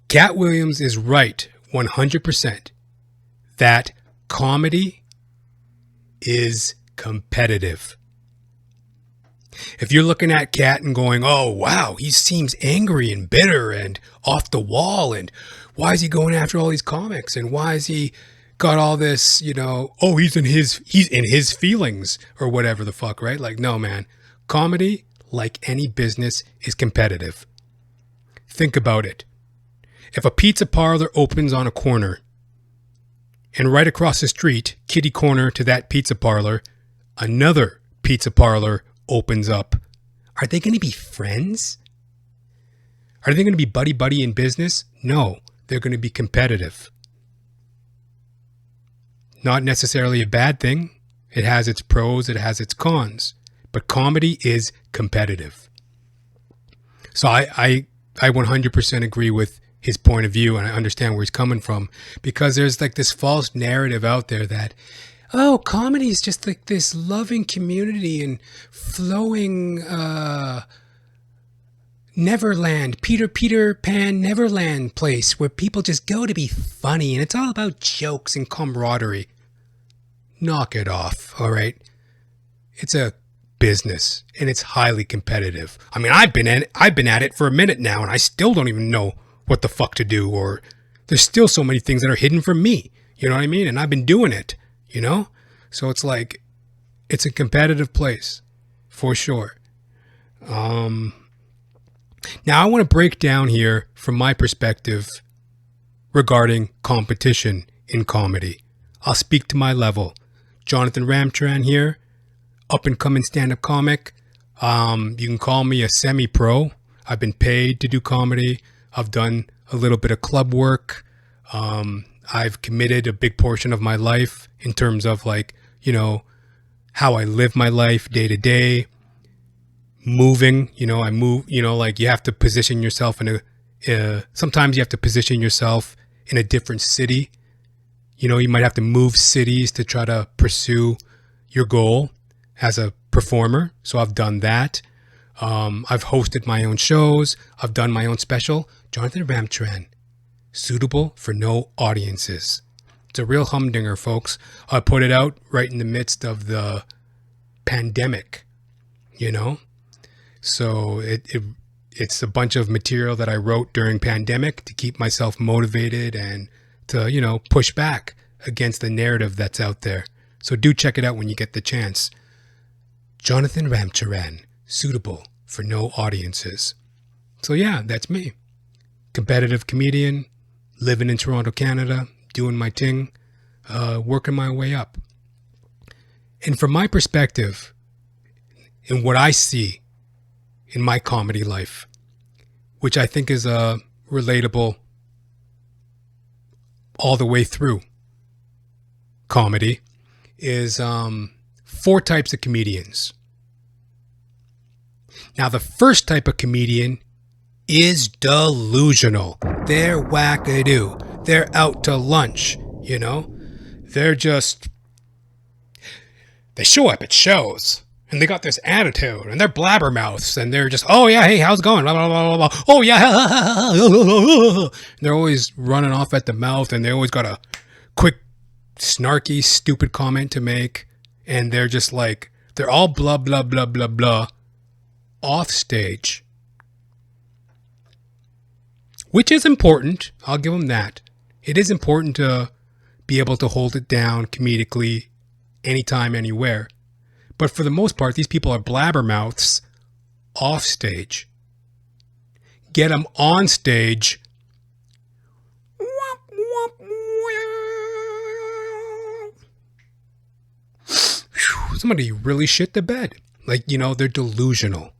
Katt Williams is right 100% that comedy is competitive. If you're looking at Katt and going, oh, wow, he seems angry and bitter and off the wall, and why is he going after all these comics, and why is he got all this, oh, he's in his feelings or whatever the fuck, right? Like, no, man. Comedy, like any business, is competitive. Think about it. If a pizza parlor opens on a corner and right across the street, kitty corner to that pizza parlor, another pizza parlor opens up, are they going to be friends? Are they going to be buddy-buddy in business? No, they're going to be competitive. Not necessarily a bad thing. It has its pros, it has its cons. But comedy is competitive. So I 100% agree with his point of view, and I understand where he's coming from, because there's like this false narrative out there that, oh, comedy is just like this loving community and flowing Neverland, Peter Pan Neverland place where people just go to be funny and it's all about jokes and camaraderie. Knock it off, all right? It's a business and it's highly competitive. I mean, I've been at it for a minute now and I still don't even know what the fuck to do, or there's still so many things that are hidden from me. You know what I mean? And I've been doing it, So it's like, it's a competitive place for sure. Now I want to break down here from my perspective regarding competition in comedy. I'll speak to my level. Johnathan Ramcharan here, up and coming stand-up comic. You can call me a semi-pro. I've been paid to do comedy. I've done a little bit of club work. I've committed a big portion of my life in terms of how I live my life day to day. Moving, I move, like you have to position yourself sometimes you have to position yourself in a different city. You might have to move cities to try to pursue your goal as a performer. So I've done that. I've hosted my own shows. I've done my own special. Johnathan Ramcharan, suitable for no audiences. It's a real humdinger, folks. I put it out right in the midst of the pandemic, So it's a bunch of material that I wrote during pandemic to keep myself motivated and to, push back against the narrative that's out there. So do check it out when you get the chance. Johnathan Ramcharan, suitable for no audiences. So yeah, that's me. Competitive comedian, living in Toronto, Canada, doing my thing, working my way up. And from my perspective, and what I see in my comedy life, which I think is relatable all the way through comedy, is 4 types of comedians. Now, the first type of comedian is delusional. They're wackadoo. They're out to lunch, They're they show up at shows. And they got this attitude, and they're blabbermouths, and they're just, oh yeah, hey, how's it going? Blah, blah, blah, blah, blah. Oh yeah. And they're always running off at the mouth, and they always got a quick, snarky, stupid comment to make. And they're just like, they're all blah, blah, blah, blah, blah, off stage. Which is important. I'll give them that. It is important to be able to hold it down comedically anytime, anywhere. But for the most part, these people are blabbermouths off stage. Get them on stage. Somebody really shit the bed. They're delusional.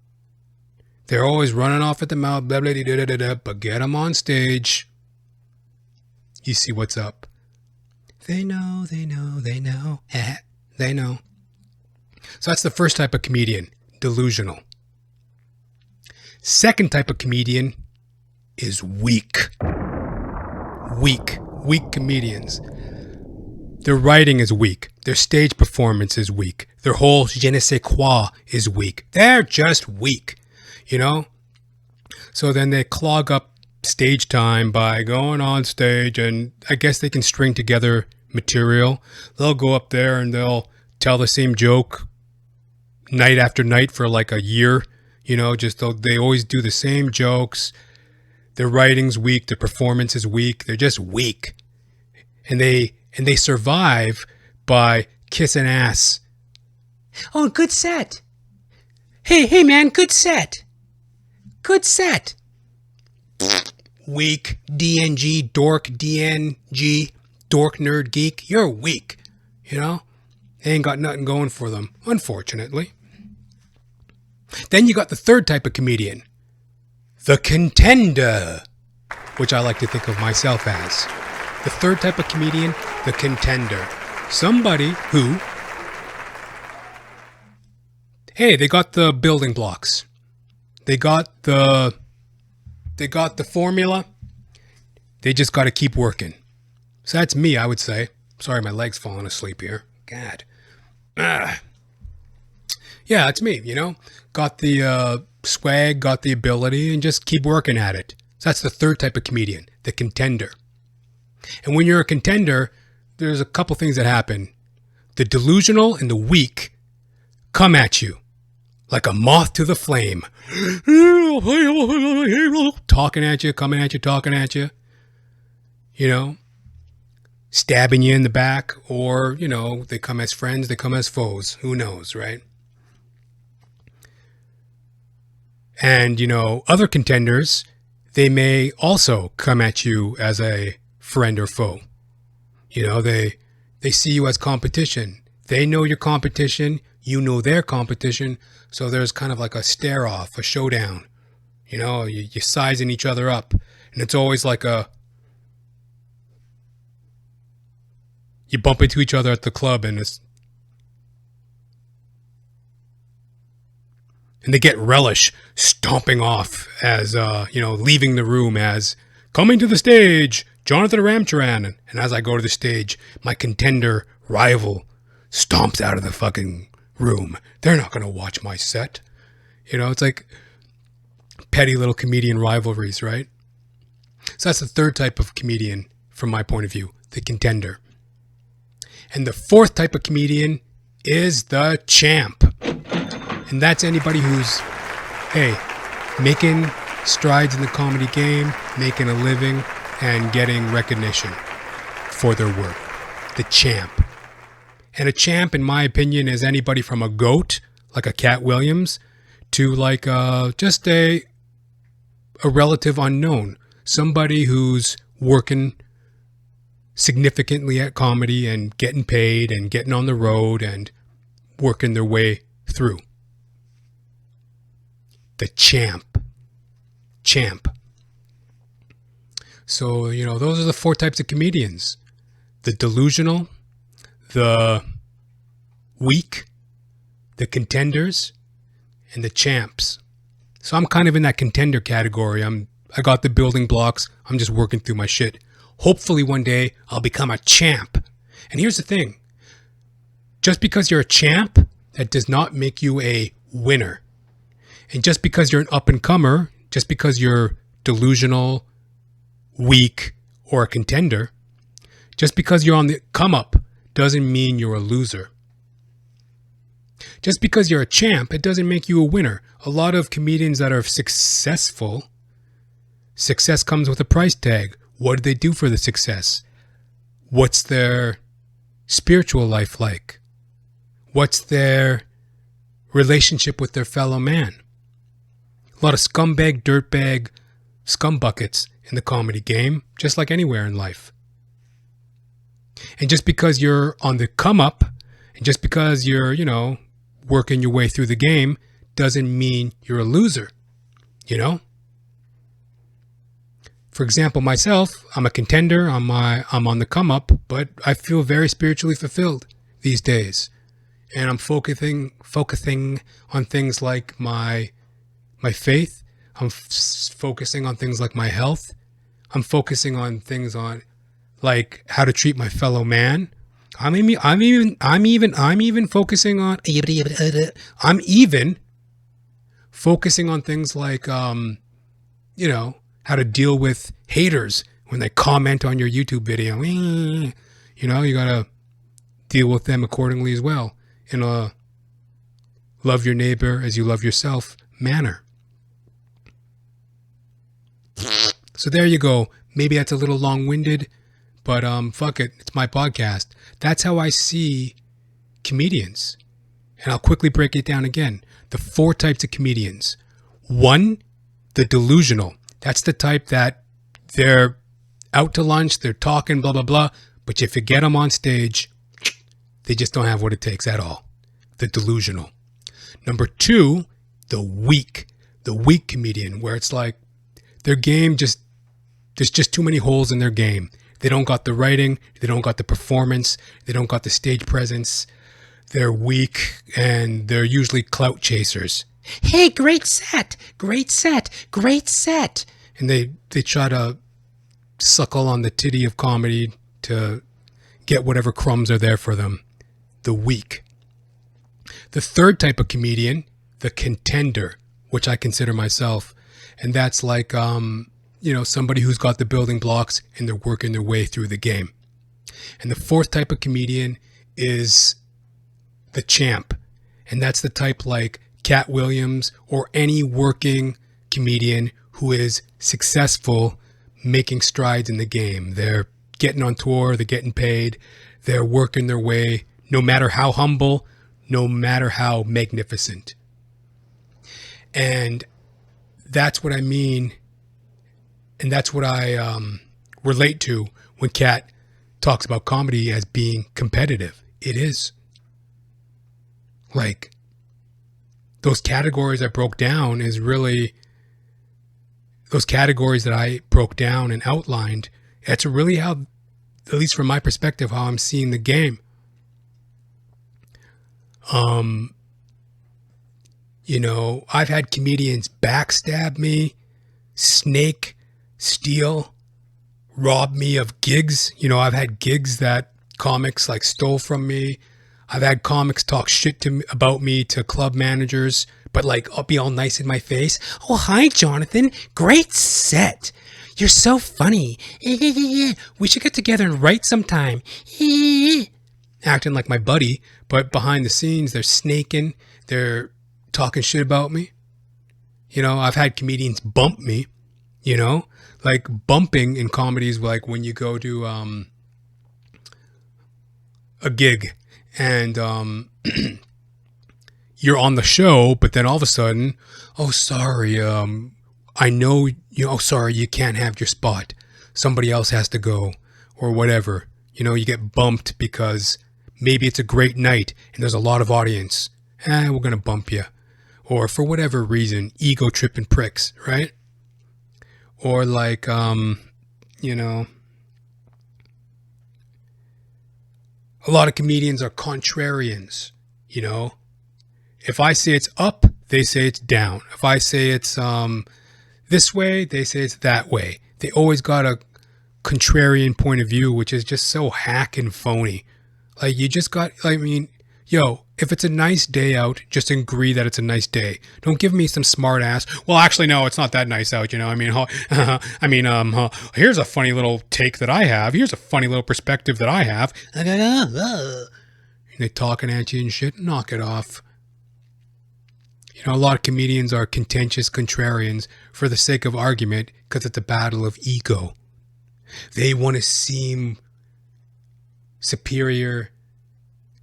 They're always running off at the mouth, blah, blah, blah, blah, blah, but get them on stage. You see what's up. They know. They know. So that's the first type of comedian, delusional. Second type of comedian is weak. Weak comedians. Their writing is weak. Their stage performance is weak. Their whole je ne sais quoi is weak. They're just weak, So then they clog up stage time by going on stage, and I guess they can string together material. They'll go up there and they'll tell the same joke night after night for like a year. They always do the same jokes. Their writing's weak, their performance is weak. They're just weak. And they survive by kissing ass. Oh, good set. Hey man, good set. Good set. Weak, DNG, dork, DNG, dork, nerd, geek. You're weak, They ain't got nothing going for them, unfortunately. Then you got the third type of comedian, the contender, which I like to think of myself as. The third type of comedian, the contender. Somebody who, hey, they got the building blocks. They got the formula. They just got to keep working. So that's me, I would say. Sorry, my leg's falling asleep here. God. Yeah, that's me, Got the swag, got the ability, and just keep working at it. So that's the third type of comedian, the contender. And when you're a contender, there's a couple things that happen. The delusional and the weak come at you like a moth to the flame. Talking at you, coming at you, talking at you. Stabbing you in the back, or, they come as friends, they come as foes. Who knows, right? And, other contenders, they may also come at you as a friend or foe. They see you as competition. They know your competition. You know their competition. So there's kind of like a stare off, a showdown. You're sizing each other up. And it's always like you bump into each other at the club and they get relish stomping off as, leaving the room as coming to the stage, Johnathan Ramcharan. And as I go to the stage, my contender rival stomps out of the fucking room. They're not going to watch my set. It's like petty little comedian rivalries, right? So that's the third type of comedian from my point of view, the contender. And the fourth type of comedian is the champ. And that's anybody who's, making strides in the comedy game, making a living, and getting recognition for their work. The champ. And a champ, in my opinion, is anybody from a goat, like a Katt Williams, to like just a relative unknown. Somebody who's working significantly at comedy and getting paid and getting on the road and working their way through. The champ. So, those are the four types of comedians. The delusional, the weak, the contenders, and the champs. So I'm kind of in that contender category. I got the building blocks. I'm just working through my shit. Hopefully one day I'll become a champ. And here's the thing. Just because you're a champ, that does not make you a winner. And just because you're an up-and-comer, just because you're delusional, weak, or a contender, just because you're on the come-up doesn't mean you're a loser. Just because you're a champ, it doesn't make you a winner. A lot of comedians that are successful, success comes with a price tag. What do they do for the success? What's their spiritual life like? What's their relationship with their fellow man? A lot of scumbag, dirtbag, scumbuckets in the comedy game, just like anywhere in life. And just because you're on the come up, and just because you're, working your way through the game, doesn't mean you're a loser, For example, myself, I'm a contender, I'm on the come up, but I feel very spiritually fulfilled these days. And I'm focusing on things like my faith. I'm focusing on things like my health. I'm focusing on things on like how to treat my fellow man. I'm even focusing on how to deal with haters when they comment on your YouTube video. You know, you got to deal with them accordingly as well in a love your neighbor as you love yourself manner. So there you go. Maybe that's a little long-winded, but fuck it. It's my podcast. That's how I see comedians. And I'll quickly break it down again. The 4 types of comedians. 1, the delusional. That's the type that they're out to lunch, they're talking, blah, blah, blah. But if you get them on stage, they just don't have what it takes at all. The delusional. Number 2, the weak. The weak comedian, where it's like their game there's just too many holes in their game. They don't got the writing, they don't got the performance, they don't got the stage presence. They're weak, and they're usually clout chasers. Hey, great set, great set, great set. And they try to suckle on the titty of comedy to get whatever crumbs are there for them. The weak. The 3rd type of comedian, the contender, which I consider myself. And that's like, somebody who's got the building blocks and they're working their way through the game. And the 4th type of comedian is the champ. And that's the type like Katt Williams or any working comedian who is successful making strides in the game. They're getting on tour, they're getting paid, they're working their way, no matter how humble, no matter how magnificent. And that's what I mean, and that's what I relate to when Katt talks about comedy as being competitive. It is. Like, those categories I broke down is really, those categories that I broke down and outlined, that's really how, at least from my perspective, how I'm seeing the game. I've had comedians backstab me, snake, steal, rob me of gigs. I've had gigs that comics like stole from me. I've had comics talk shit about me to club managers, but like I'll be all nice in my face. Oh, hi, Johnathan. Great set. You're so funny. We should get together and write sometime. Acting like my buddy, but behind the scenes, they're snaking. They're talking shit about me. I've had comedians bump me, like bumping in comedy is like when you go to a gig and you're on the show, but then all of a sudden, oh, sorry, I know, sorry, you can't have your spot. Somebody else has to go or whatever. You get bumped because maybe it's a great night and there's a lot of audience. We're going to bump you. Or for whatever reason, ego tripping pricks, right? Or like, a lot of comedians are contrarians, If I say it's up, they say it's down. If I say it's this way, they say it's that way. They always got a contrarian point of view, which is just so hack and phony. Like, you just got, if it's a nice day out, just agree that it's a nice day. Don't give me some smart ass. Well, actually, no, it's not that nice out. Here's a funny little take that I have. Here's a funny little perspective that I have. And they're talking at you and shit. Knock it off. A lot of comedians are contentious contrarians for the sake of argument because it's a battle of ego. They want to seem superior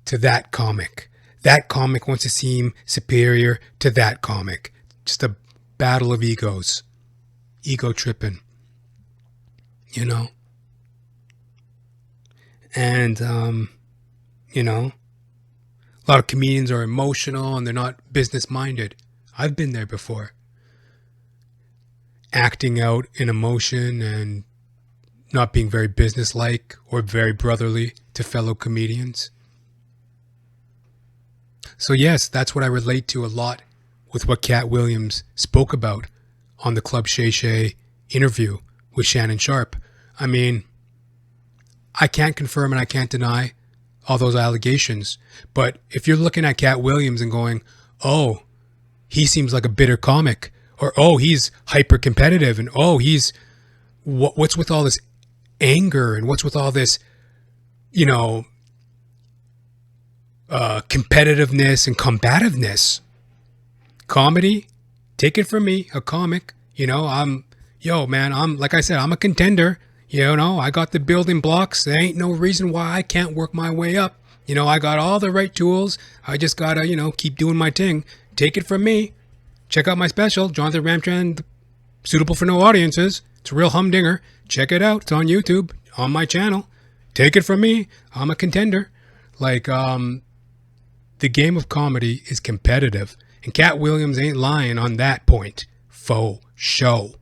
to that comic. That comic wants to seem superior to that comic. Just a battle of egos. Ego tripping. And, a lot of comedians are emotional and they're not business minded. I've been there before. Acting out in emotion and not being very businesslike or very brotherly to fellow comedians. So yes, that's what I relate to a lot with what Katt Williams spoke about on the Club Shay Shay interview with Shannon Sharpe. I can't confirm and I can't deny all those allegations. But if you're looking at Katt Williams and going, oh, he seems like a bitter comic, Or, oh, he's hyper competitive, and oh, he's what's with all this anger, and what's with all this, competitiveness and combativeness. Comedy, take it from me, a comic, I'm like I said, I'm a contender. I got the building blocks. There ain't no reason why I can't work my way up. I got all the right tools. I just gotta, keep doing my thing. Take it from me. Check out my special, Johnathan Ramcharan, suitable for no audiences. It's a real humdinger. Check it out. It's on YouTube, on my channel. Take it from me. I'm a contender. The game of comedy is competitive. And Katt Williams ain't lying on that point. Faux show.